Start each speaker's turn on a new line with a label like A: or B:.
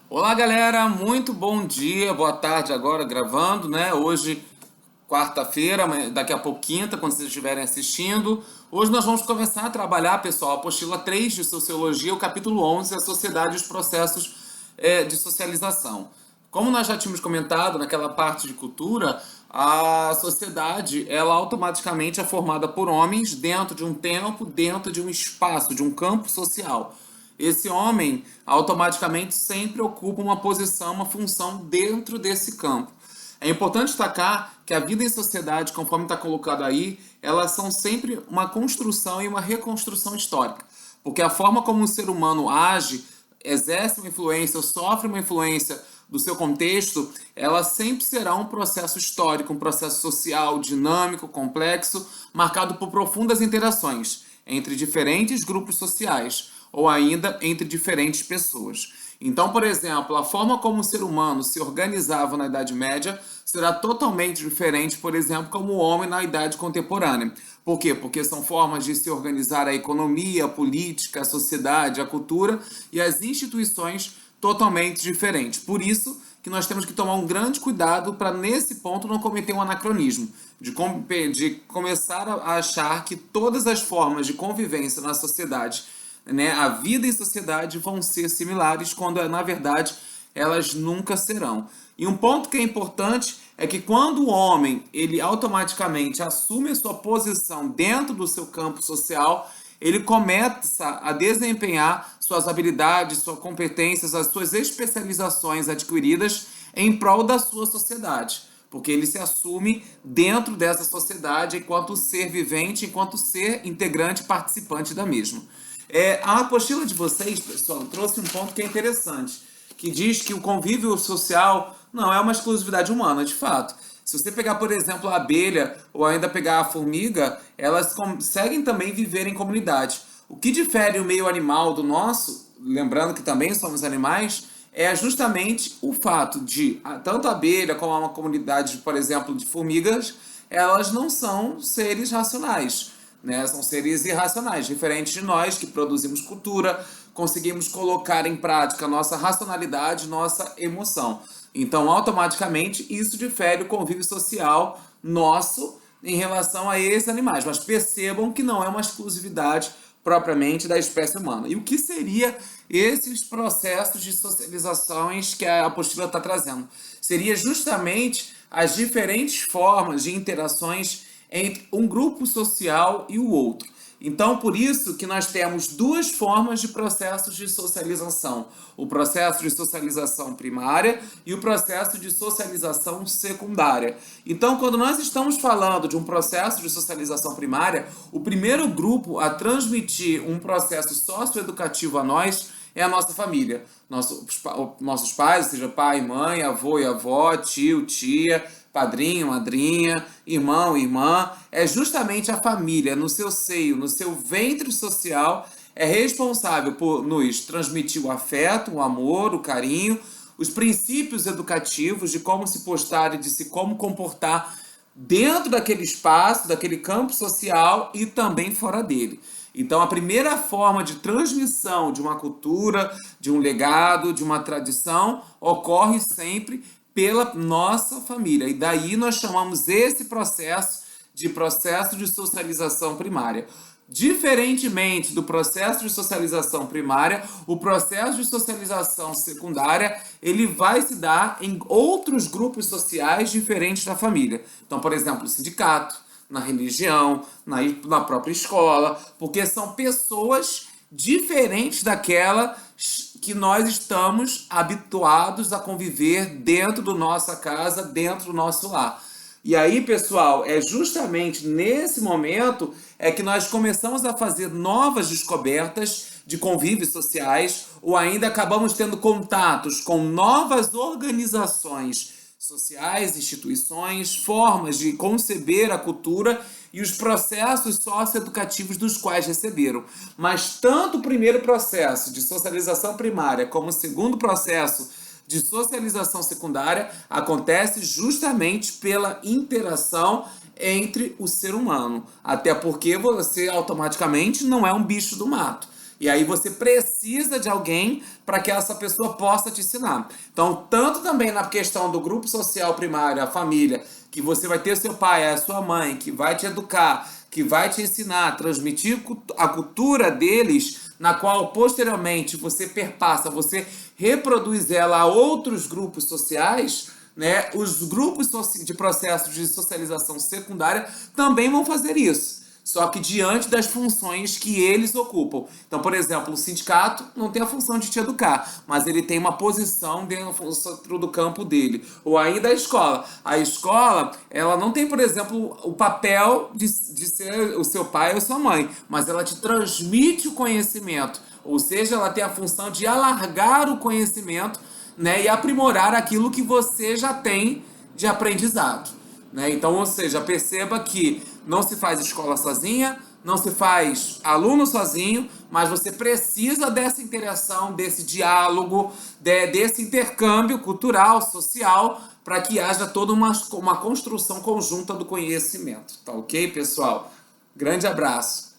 A: Olá, galera, muito bom dia, boa tarde agora gravando, né? Hoje, quarta-feira, daqui a pouco quinta, quando vocês estiverem assistindo. Hoje nós vamos começar a trabalhar, pessoal, a apostila 3 de Sociologia, o capítulo 11, a sociedade e os processos de socialização. Como nós já tínhamos comentado naquela parte de cultura, a sociedade, ela automaticamente é formada por homens dentro de um tempo, dentro de um espaço, de um campo social. Esse homem automaticamente sempre ocupa uma posição, uma função dentro desse campo. É importante destacar que a vida em sociedade, conforme está colocado aí, elas são sempre uma construção e uma reconstrução histórica. Porque a forma como o ser humano age, exerce uma influência ou sofre uma influência do seu contexto, ela sempre será um processo histórico, um processo social, dinâmico, complexo, marcado por profundas interações entre diferentes grupos sociais ou ainda entre diferentes pessoas. Então, por exemplo, a forma como o ser humano se organizava na Idade Média será totalmente diferente, por exemplo, como o homem na Idade Contemporânea. Por quê? Porque são formas de se organizar a economia, a política, a sociedade, a cultura e as instituições totalmente diferentes. Por isso que nós temos que tomar um grande cuidado para, nesse ponto, não cometer um anacronismo, de começar a achar que todas as formas de convivência na sociedade, né, a vida em sociedade vão ser similares, quando na verdade elas nunca serão. E um ponto que é importante é que quando o homem ele automaticamente assume a sua posição dentro do seu campo social, ele começa a desempenhar suas habilidades, suas competências, as suas especializações adquiridas em prol da sua sociedade, porque ele se assume dentro dessa sociedade enquanto ser vivente, enquanto ser integrante participante da mesma. A apostila de vocês, pessoal, trouxe um ponto que é interessante, que diz que o convívio social não é uma exclusividade humana, de fato. Se você pegar, por exemplo, a abelha ou ainda pegar a formiga, elas conseguem também viver em comunidade. O que difere o meio animal do nosso, lembrando que também somos animais, é justamente o fato de tanto a abelha como uma comunidade, por exemplo, de formigas, elas não são seres racionais, né? São seres irracionais, diferentes de nós que produzimos cultura, conseguimos colocar em prática nossa racionalidade, nossa emoção. Então, automaticamente, isso difere o convívio social nosso em relação a esses animais. Mas percebam que não é uma exclusividade propriamente da espécie humana. E o que seria esses processos de socializações que a apostila está trazendo? Seria justamente as diferentes formas de interações entre um grupo social e o outro. Então, por isso que nós temos duas formas de processos de socialização: o processo de socialização primária e o processo de socialização secundária. Então, quando nós estamos falando de um processo de socialização primária, o primeiro grupo a transmitir um processo socioeducativo a nós é a nossa família. Nossos pais, seja pai, mãe, avô e avó, tio, tia, padrinho, madrinha, irmão, irmã, é justamente a família, no seu seio, no seu ventre social, é responsável por nos transmitir o afeto, o amor, o carinho, os princípios educativos de como se postar e de se como comportar dentro daquele espaço, daquele campo social e também fora dele. Então, a primeira forma de transmissão de uma cultura, de um legado, de uma tradição, ocorre sempre pela nossa família. E daí nós chamamos esse processo de socialização primária. Diferentemente do processo de socialização primária, o processo de socialização secundária, ele vai se dar em outros grupos sociais diferentes da família. Então, por exemplo, o sindicato, na religião, na própria escola, porque são pessoas diferentes daquela que nós estamos habituados a conviver dentro da nossa casa, dentro do nosso lar. E aí, pessoal, é justamente nesse momento que nós começamos a fazer novas descobertas de convívios sociais ou ainda acabamos tendo contatos com novas organizações sociais, instituições, formas de conceber a cultura e os processos socioeducativos dos quais receberam. Mas tanto o primeiro processo de socialização primária como o segundo processo de socialização secundária acontece justamente pela interação entre o ser humano. Até porque você automaticamente não é um bicho do mato. E aí você precisa de alguém para que essa pessoa possa te ensinar. Então, tanto também na questão do grupo social primário, a família, que você vai ter seu pai, a sua mãe, que vai te educar, que vai te ensinar, transmitir a cultura deles, na qual posteriormente você perpassa, você reproduz ela a outros grupos sociais, né? Os grupos de processo de socialização secundária também vão fazer isso. Só que diante das funções que eles ocupam. Então, por exemplo, o sindicato não tem a função de te educar, mas ele tem uma posição dentro do campo dele. Ou ainda a escola. A escola, ela não tem, por exemplo, o papel de ser o seu pai ou sua mãe, mas ela te transmite o conhecimento. Ou seja, ela tem a função de alargar o conhecimento, né, e aprimorar aquilo que você já tem de aprendizado. Né? Então, ou seja, perceba que não se faz escola sozinha, não se faz aluno sozinho, mas você precisa dessa interação, desse diálogo, desse intercâmbio cultural, social, para que haja toda uma construção conjunta do conhecimento. Tá ok, pessoal? Grande abraço.